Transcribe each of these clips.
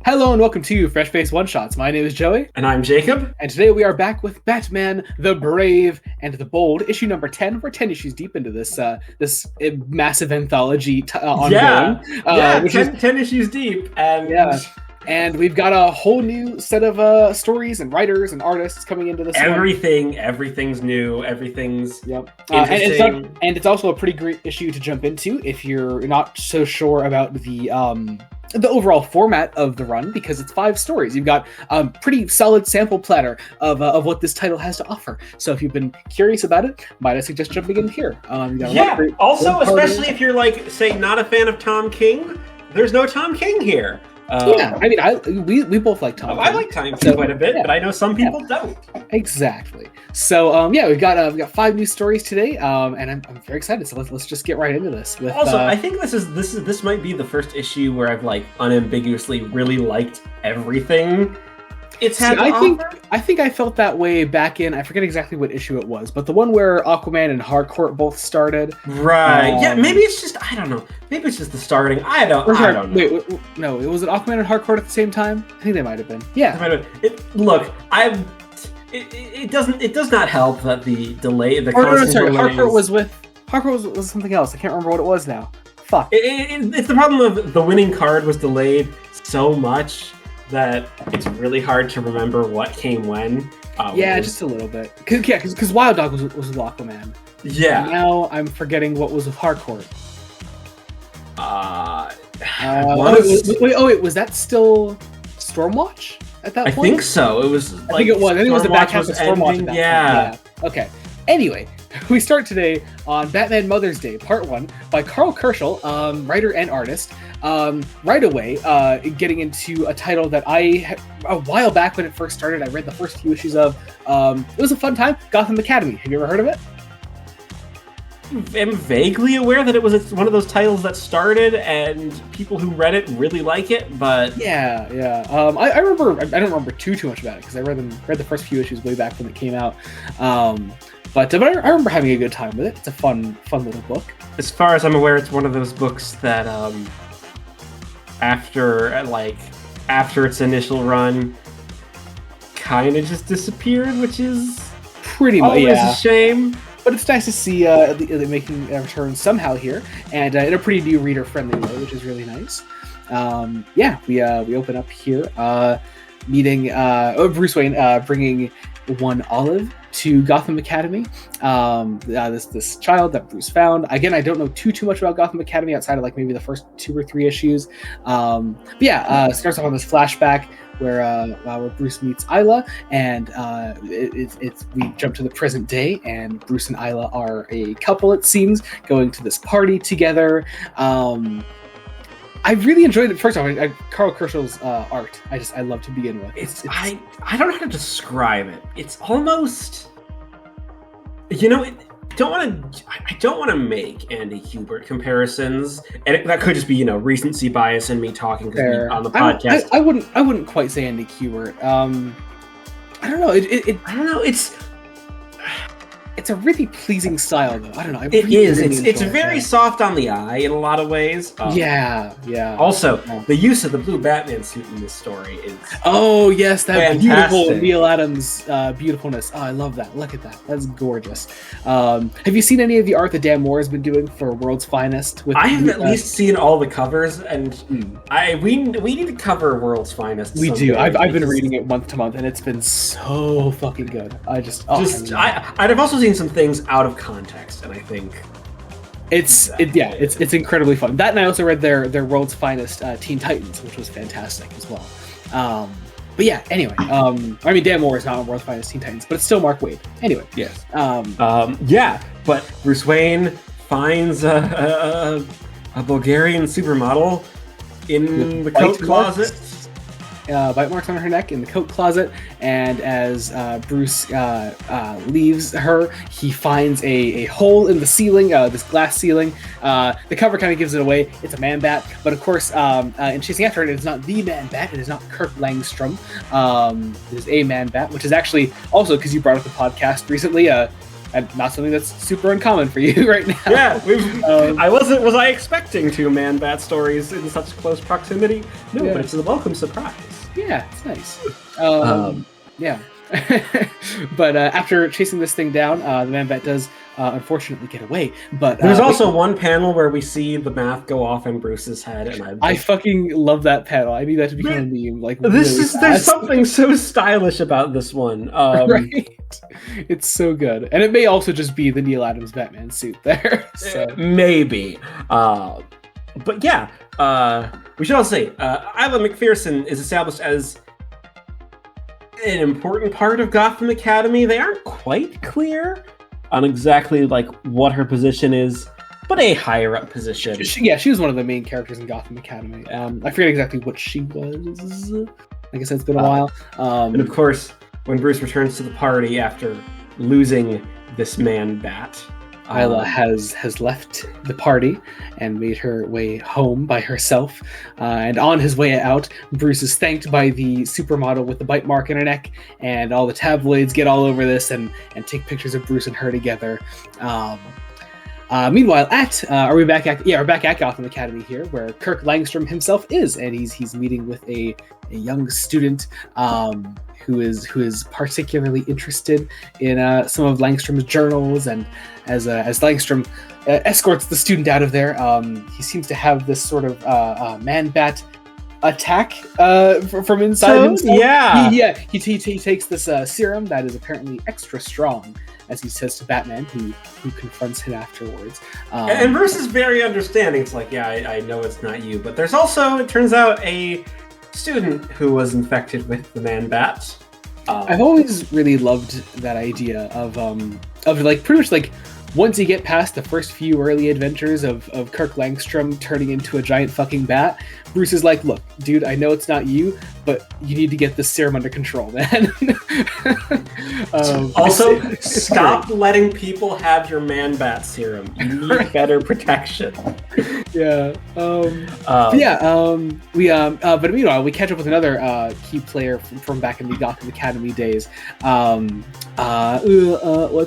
Hello and welcome to Fresh Face One Shots. My name is Joey. And I'm Jacob. And today we are back with Batman the Brave and the Bold, issue number 10. We're 10 issues deep into this massive anthology ongoing. 10 issues deep. And we've got a whole new set of stories and writers and artists coming into this Everything's new. Everything's interesting. And it's also a pretty great issue to jump into if you're not so sure about the overall format of the run, because it's 5 stories. You've got a pretty solid sample platter of what this title has to offer. So if you've been curious about it, might I suggest jumping in here. Also, especially if you're say not a fan of Tom King, there's no Tom King here. We both like Tom King. I like Tom King quite a bit, but I know some people don't. Exactly. So we've got 5 new stories today, and I'm very excited. So let's just get right into this. I think this might be the first issue where I've unambiguously really liked everything it's had. I think I felt that way back in, I forget exactly what issue it was, but the one where Aquaman and Harcourt both started. Right. Maybe it's just, I don't know. Maybe it's just the starting. I don't know. Wait, no, was it Aquaman and Harcourt at the same time? I think they might have been. Yeah. It does not help that the delay, Harcourt was something else. I can't remember what it was now. Fuck. It's the problem of the winning card was delayed so much that it's really hard to remember what came when. Just a little bit. Because Wild Dog was with Aquaman. Yeah. And now I'm forgetting what was with Harcourt. Was that still Stormwatch at that point? I think so. It was. I think it was the back half of Stormwatch. Yeah. Okay. Anyway, we start today on Batman Mother's Day, Part 1, by Karl Kerschl, writer and artist. Right away, getting into a title that a while back when it first started, I read the first few issues of. It was a fun time, Gotham Academy. Have you ever heard of it? I'm vaguely aware that it was one of those titles that started and people who read it really like it, but... Yeah. I remember, I don't remember too much about it because I read the first few issues way back when it came out. But I remember having a good time with it. It's a fun little book. As far as I'm aware, it's one of those books that after its initial run, kind of just disappeared, which is pretty much always a shame. But it's nice to see it making a return somehow here, and in a pretty new reader-friendly way, which is really nice. We open up here, meeting Bruce Wayne bringing one Olive to Gotham Academy. This child that Bruce found. Again, I don't know too much about Gotham Academy outside of maybe the first 2 or 3 issues. Starts off on this flashback where Bruce meets Isla, and we jump to the present day, and Bruce and Isla are a couple, it seems, going to this party together. I really enjoyed it. First off, Karl Kerschl's art. I love to begin with. I don't know how to describe it. It's almost, I don't want to make Andy Kubert comparisons, and that could just be recency bias in me talking on the podcast. I wouldn't quite say Andy Kubert. I don't know. I don't know. It's a really pleasing style, though. I don't know. It's very soft on the eye in a lot of ways. Also, the use of the blue Batman suit in this story is that fantastic. Beautiful Neil Adams beautifulness. Oh, I love that. Look at that. That's gorgeous. Have you seen any of the art that Dan Moore has been doing for World's Finest? I have at least seen all the covers, and we need to cover World's Finest. We do. I've been reading it month to month, and it's been so fucking good. I've also seen some things out of context, and I think it's incredibly fun. That, and I also read their World's Finest Teen Titans, which was fantastic as well. Dan Moore is not on World's Finest Teen Titans, but it's still Mark Waid. Anyway, yes. But Bruce Wayne finds a Bulgarian supermodel in the coat closet. Bite marks on her neck in the coat closet, and as Bruce leaves her, he finds a hole in the ceiling, this glass ceiling. The cover kind of gives it away. It's a Man-Bat, but of course, in chasing after it is not the Man-Bat. It is not Kirk Langstrom. It is a Man-Bat, which is actually also, because you brought up the podcast recently, and not something that's super uncommon for you right now. Yeah, was I expecting 2 Man-Bat stories in such close proximity? No, Yeah. but it's a welcome surprise. Yeah, it's nice. Yeah. But after chasing this thing down, the Man-Bat does unfortunately get away. But there's also one panel where we see the math go off in Bruce's head, and I fucking love that panel. I need that to become a meme. Like there's something so stylish about this one. Right? It's so good, and it may also just be the Neil Adams Batman suit there. So. Maybe, but yeah, we should also say Isla McPherson is established as an important part of Gotham Academy. They aren't quite clear on exactly like what her position is, but a higher up position. She was one of the main characters in Gotham Academy. I forget exactly what she was. Like I said, it's been a while. And of course, when Bruce returns to the party after losing this Man-Bat, Isla has left the party and made her way home by herself. And on his way out, Bruce is thanked by the supermodel with the bite mark in her neck, and all the tabloids get all over this and take pictures of Bruce and her together. Meanwhile, we're back at Gotham Academy here, where Kirk Langstrom himself is, and he's meeting with a young student who is particularly interested in some of Langstrom's journals, and as Langstrom escorts the student out of there, he seems to have this sort of Man-Bat attack from inside himself. Yeah, he takes this serum that is apparently extra strong, as he says to Batman, who confronts him afterwards. And Bruce is very understanding. It's like, yeah, I know it's not you, but there's also, it turns out, a student who was infected with the Man-Bat. I've always really loved that idea of like pretty much like once you get past the first few early adventures of Kirk Langstrom turning into a giant fucking bat, Bruce is like, look, dude, I know it's not you, but you need to get this serum under control, man. Also, stop letting people have your Man-Bat serum. You need better protection. Yeah. But meanwhile, we catch up with another key player from back in the Gotham Academy days. What's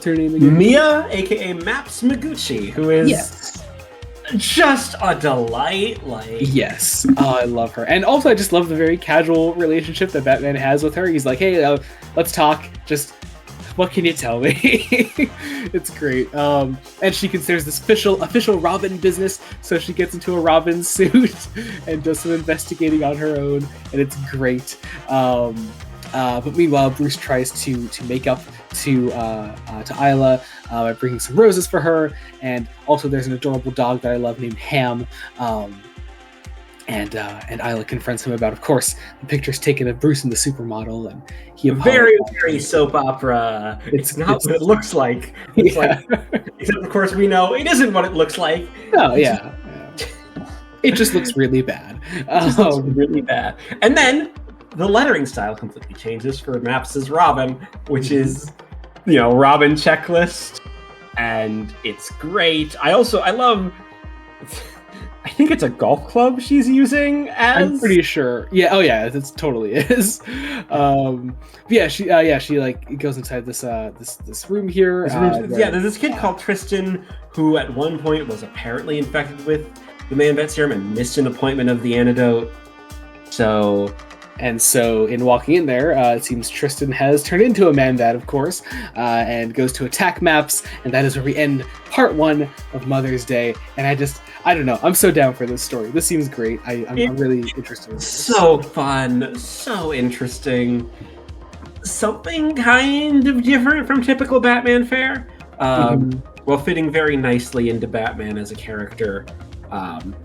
her name again? Mia, aka Maps Maguchi, who is just a delight. Yes, I love her, and also I just love the very casual relationship that Batman has with her. He's like, hey, let's talk. Just what can you tell me? It's great. And she considers this official Robin business, so she gets into a Robin suit and does some investigating on her own, and it's great. But meanwhile, Bruce tries to make up to Isla by bringing some roses for her, and also there's an adorable dog that I love named Ham. And Isla confronts him about, of course, the pictures taken of Bruce and the supermodel, and he very soap opera. It's not what it looks like. It's like, except of course we know it isn't what it looks like. Oh yeah. It just looks really bad. Really bad. And then the lettering style completely changes for Maps' Robin, which is, Robin checklist, and it's great. I love. I think it's a golf club she's using as. I'm pretty sure. Yeah. Oh yeah. It totally is. She like goes inside this room here. There's this kid called Tristan who at one point was apparently infected with the Man-Bat serum and missed an appointment of the antidote. So in walking in there, it seems Tristan has turned into a Man-Bat, of course, and goes to attack Maps, and that is where we end part 1 of Mother's Day. And I don't know, I'm so down for this story. This seems great. I'm really interested in this. So fun, so interesting. Something kind of different from typical Batman fare, while fitting very nicely into Batman as a character. And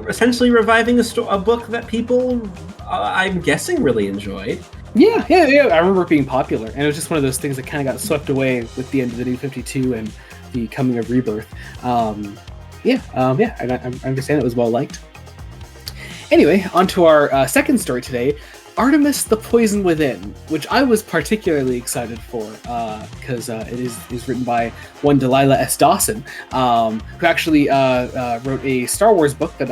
essentially reviving a book that people, I'm guessing, really enjoyed. Yeah. I remember it being popular, and it was just one of those things that kind of got swept away with the end of the New 52 and the coming of Rebirth. And I understand it was well liked. Anyway, on to our second story today. Artemis the Poison Within, which I was particularly excited for because it is written by one Delilah S. Dawson, who actually wrote a Star Wars book that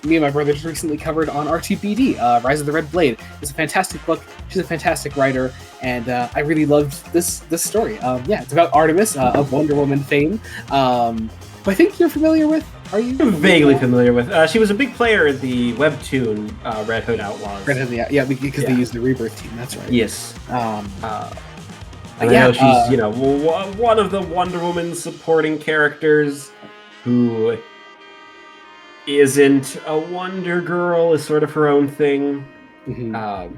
me and my brother just recently covered on RTBD, Rise of the Red Blade. It's a fantastic book. She's a fantastic writer, and I really loved this story. It's about Artemis of Wonder Woman fame, who I think you're familiar with. Are you vaguely familiar with? She was a big player in the webtoon Red Hood Outlaws. Red Hood, yeah, because they used the Rebirth team. That's right. Yes. I know she's one of the Wonder Woman supporting characters who isn't a Wonder Girl, is sort of her own thing. Mm-hmm.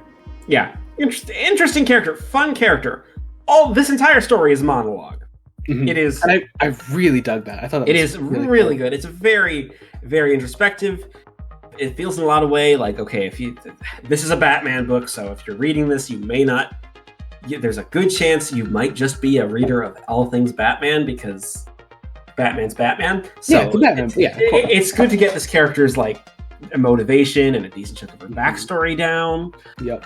Interesting character, fun character. All this entire story is monologue. Mm-hmm. It is, and I really dug that. I thought it is really good. It's very, very introspective. It feels in a lot of way like, okay, this is a Batman book, so if you're reading this, you may not. There's a good chance you might just be a reader of all things Batman because Batman's Batman. So it's good to get this character's like a motivation and a decent chunk of her backstory down. Yep.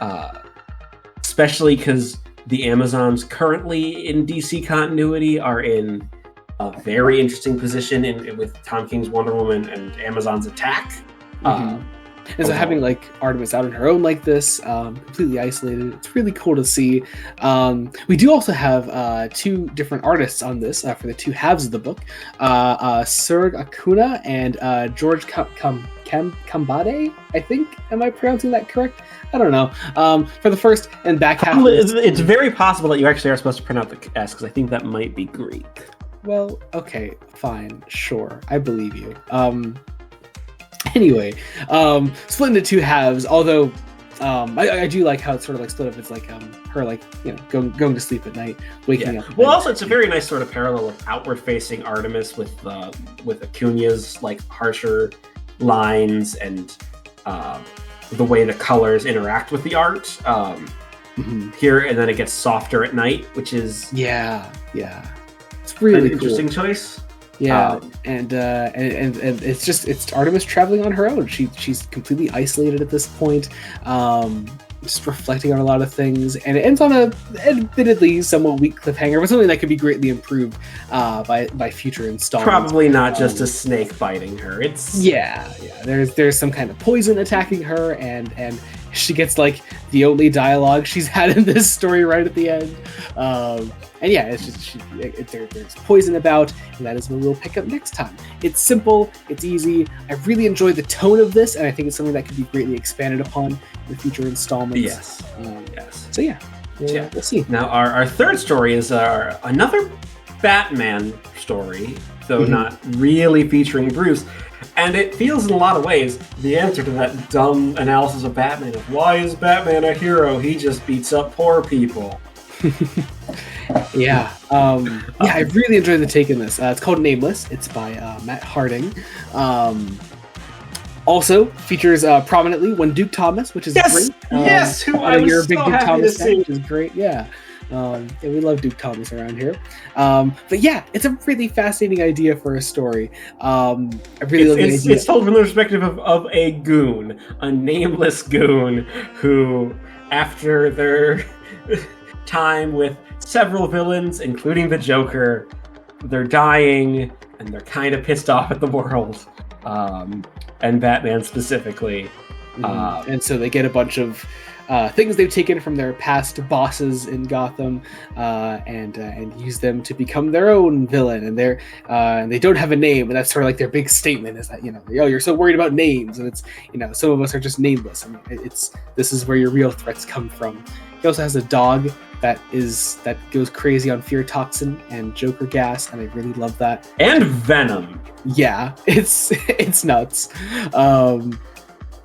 Especially because the Amazons currently in DC continuity are in a very interesting position with Tom King's Wonder Woman and Amazon's attack. And so having like Artemis out on her own like this, completely isolated, it's really cool to see. We do also have two different artists on this for the two halves of the book. Serge Acuna and George Kambade, I think. Am I pronouncing that correct? I don't know. For the first and back half. It's very possible that you actually are supposed to pronounce the S because I think that might be Greek. Well, okay, fine, sure, I believe you. Anyway, split into two halves. Although I do like how it's sort of like split up. It's like her like going to sleep at night, waking up. Well, also it's a very nice sort of parallel of outward-facing Artemis with Acuna's like harsher lines and the way the colors interact with the art here, and then it gets softer at night, which is it's really an interesting choice. And it's Artemis traveling on her own. She's completely isolated at this point, just reflecting on a lot of things, and it ends on a admittedly somewhat weak cliffhanger, but something that could be greatly improved by future installments. Probably not just a snake biting her. It's There's some kind of poison attacking her, and she gets like the only dialogue she's had in this story right at the end. It's just there's poison about, and that is what we'll pick up next time. It's simple, it's easy. I really enjoyed the tone of this, and I think it's something that could be greatly expanded upon in the future installments. Yes. So we'll see. Now our third story is another Batman story, though not really featuring Bruce. And it feels in a lot of ways the answer to that dumb analysis of Batman of why is Batman a hero? He just beats up poor people. I really enjoyed the take in this. It's called Nameless. It's by Matt Harding. Also features prominently one Duke Thomas, which is great. Who I was you're a so big Duke happy Thomas to see. Which is great. We love Duke Thomas around here. It's a really fascinating idea for a story. I really love the idea. It's told from the perspective of a goon, a nameless goon who, after their time with several villains, including the Joker, they're dying and they're kind of pissed off at the world, and Batman specifically. And so they get a bunch of things they've taken from their past bosses in Gotham, and use them to become their own villain. And they don't have a name, and that's sort of like their big statement is that you're so worried about names, and it's some of us are just nameless. I mean, this is where your real threats come from. He also has a dog that goes crazy on fear toxin and Joker gas, and I really love that. And Venom. Yeah, it's nuts.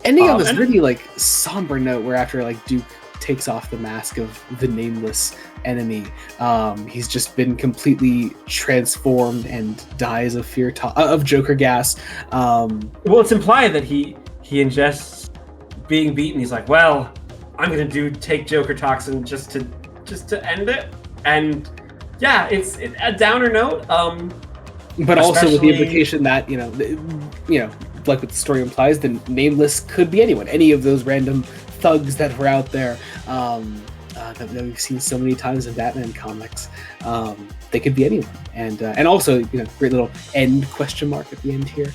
Ending on this really like somber note where after like Duke takes off the mask of the nameless enemy, he's just been completely transformed and dies of of Joker gas. Well, it's implied that he ingests being beaten. He's like, well, I'm gonna take Joker toxin just to end it. And yeah, it's a downer note. But also with the implication that like what the story implies, then Nameless could be anyone, any of those random thugs that were out there that we've seen so many times in Batman comics. They could be anyone, and also great little end question mark at the end here.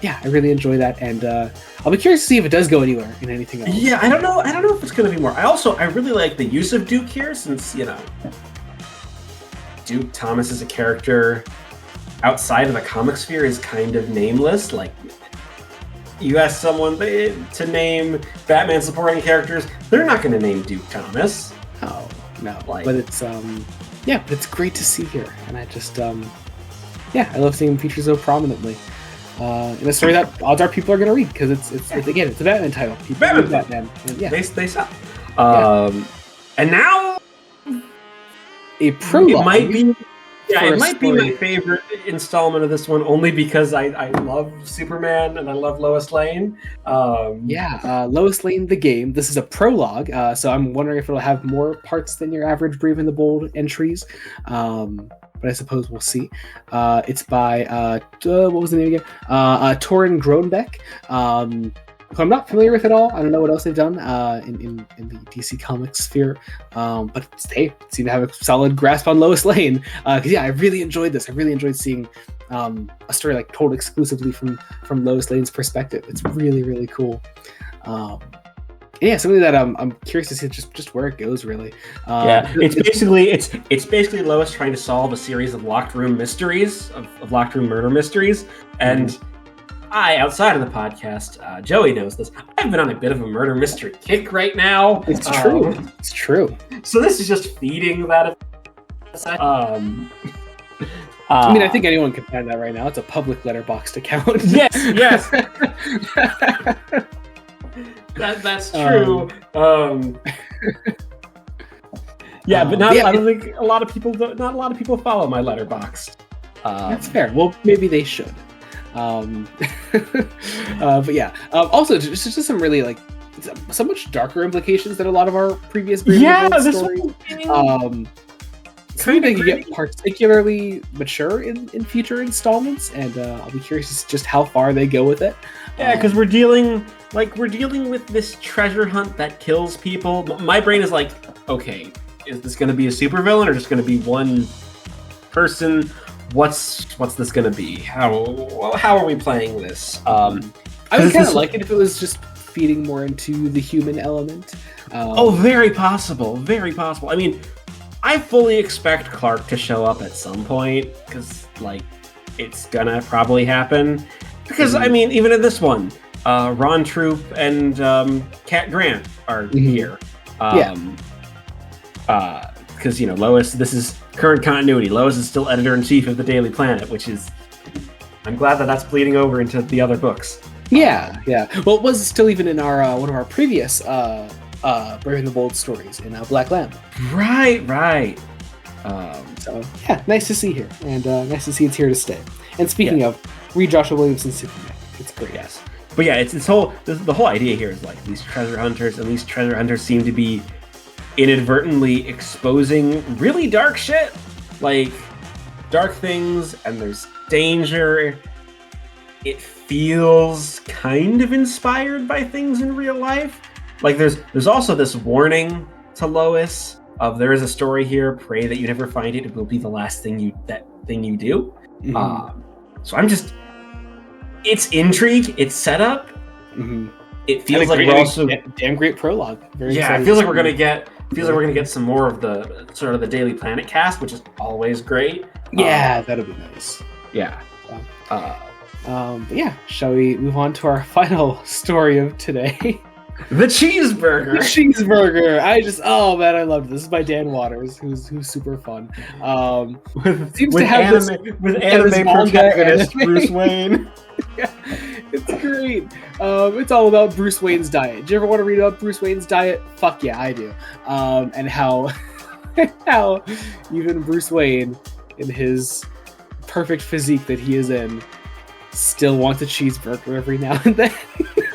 Yeah, I really enjoy that, and I'll be curious to see if it does go anywhere in anything else. Yeah, I don't know if it's going to be more. I really like the use of Duke here, since Duke Thomas is a character outside of the comic sphere is kind of nameless. Like, you ask someone to name Batman supporting characters, they're not going to name Duke Thomas. Oh no, but it's but it's great to see here, and I just I love seeing him featured so prominently in a story that odds are people are going to read, because it's again, it's a Batman title. People read Batman. And, they sell. And now a prologue. It might be. Yeah, it might be my favorite installment of this one, only because I love Superman and I love Lois Lane. Lois Lane the game. This is a prologue, so I'm wondering if it'll have more parts than your average Brave and the Bold entries. But I suppose we'll see. It's by what was the name again? Torrin Groenbeck. Who I'm not familiar with at all. I don't know what else they've done in the DC Comics sphere, but they seem to have a solid grasp on Lois Lane. Because I really enjoyed this. I really enjoyed seeing a story like told exclusively from Lois Lane's perspective. It's really, really cool. Something that I'm curious to see just where it goes. Really, it's basically Lois trying to solve a series of locked room mysteries, of locked room murder mysteries, and outside of the podcast, Joey knows this. I've been on a bit of a murder mystery kick right now. It's true. It's true. So this is just feeding that. I think anyone can find that right now. It's a public Letterboxd account. Yes. That's true. But I don't think not a lot of people follow my Letterboxd. That's fair. Well, maybe they should. Also just some really so much darker implications than a lot of our previous stories. Something that can get particularly mature in future installments, and I'll be curious as to just how far they go with it. Yeah, because we're dealing with this treasure hunt that kills people. My brain is like, okay, is this going to be a supervillain or just going to be one person? What's this going to be? How are we playing this? I would kind of like it if it was just feeding more into the human element. Very possible. Very possible. I mean, I fully expect Clark to show up at some point, because it's gonna probably happen. Because even in this one, Ron Troop and Cat Grant are here. Because Lois, this is current continuity. Lois is still editor-in-chief of the Daily Planet, which is, I'm glad that's bleeding over into the other books. Yeah. Well, it was still even in our one of our previous Brave and the Bold stories in Black Lamb. Right. Nice to see here, and nice to see it's here to stay. And speaking of, read Joshua Williamson's Superman. It's great. Yes. But yeah, the whole idea here is these treasure hunters, and these treasure hunters seem to be inadvertently exposing really dark shit, dark things, and there's danger. It feels kind of inspired by things in real life. There's also this warning to Lois of, there is a story here, pray that you never find it. It will be the last thing you do. Mm-hmm. So it's intrigue, it's setup. Mm-hmm. It feels like we're also damn great prologue. It feels like we're gonna get some more of the sort of the Daily Planet cast, which is always great. Yeah, that'll be nice. Yeah. Shall we move on to our final story of today? The cheeseburger. I loved this. This is by Dan Waters, who's super fun. With anime protagonist Bruce Wayne. Yeah, it's great. It's all about Bruce Wayne's diet. Do you ever want to read about Bruce Wayne's diet? Fuck yeah, I do. And how even Bruce Wayne, in his perfect physique that he is in, still wants a cheeseburger every now and then.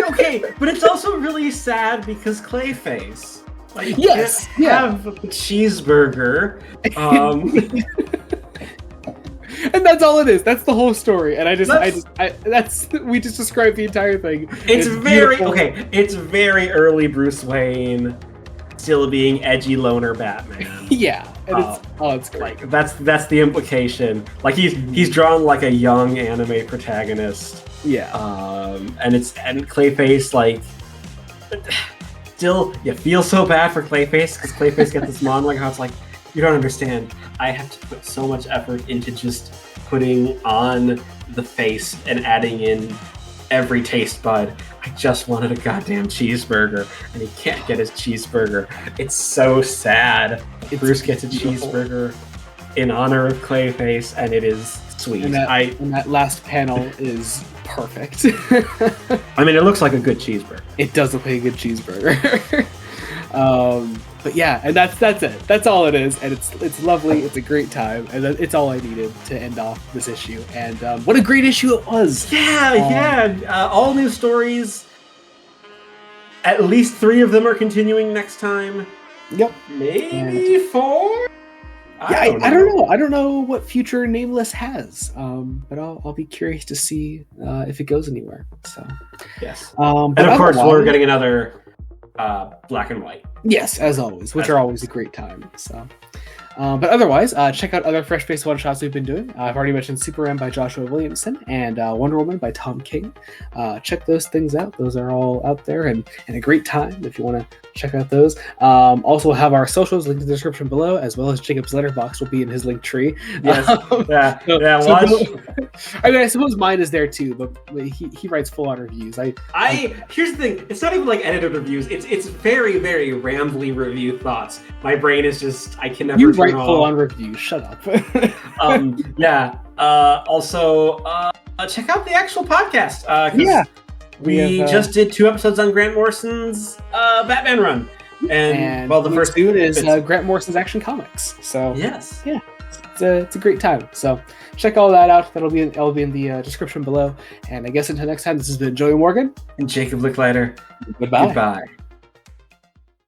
Okay, but it's also really sad because Clayface. Have a cheeseburger. And that's all it is. That's the whole story. And we just described the entire thing. It's very beautiful. Okay. It's very early Bruce Wayne, still being edgy loner Batman. Yeah, and it's great. Like that's the implication. Like he's drawn like a young anime protagonist. Yeah. And Clayface, like, still you feel so bad for Clayface because Clayface gets this monologue how it's like, you don't understand. I have to put so much effort into just putting on the face and adding in every taste bud. I just wanted a goddamn cheeseburger, and he can't get his cheeseburger. It's so sad. Bruce gets a cheeseburger in honor of Clayface, and it is sweet. And that last panel is perfect. I mean, it looks like a good cheeseburger. It does look like a good cheeseburger. But yeah, and that's it. That's all it is, and it's lovely. It's a great time, and it's all I needed to end off this issue. And what a great issue it was! Yeah. All new stories. At least 3 of them are continuing next time. Yep. Maybe 4. I don't know. I don't know what future Nameless has, but I'll be curious to see if it goes anywhere. So yes. And of course, we're getting another Black and White. Yes, as always, which are always a great time. So, but otherwise, check out other Fresh Face one-shots we've been doing. I've already mentioned Superman by Joshua Williamson and Wonder Woman by Tom King. Check those things out. Those are all out there and a great time if you want to check out those. Also have our socials linked in the description below, as well as Jacob's letterbox will be in his link tree. Yes. I mean, I suppose mine is there too, but he writes full-on reviews. Here's the thing. It's not even like edited reviews. It's very, very rambly review thoughts. My brain is just, I can never. You write full-on reviews. Shut up. Also, check out the actual podcast. We have, just did 2 episodes on Grant Morrison's Batman run, and well, the first soon is Grant Morrison's Action Comics. So yes, yeah, it's a great time. So check all that out. That'll be in the description below. And I guess until next time, this has been Joey Morgan and Jacob Licklider. Goodbye. Goodbye.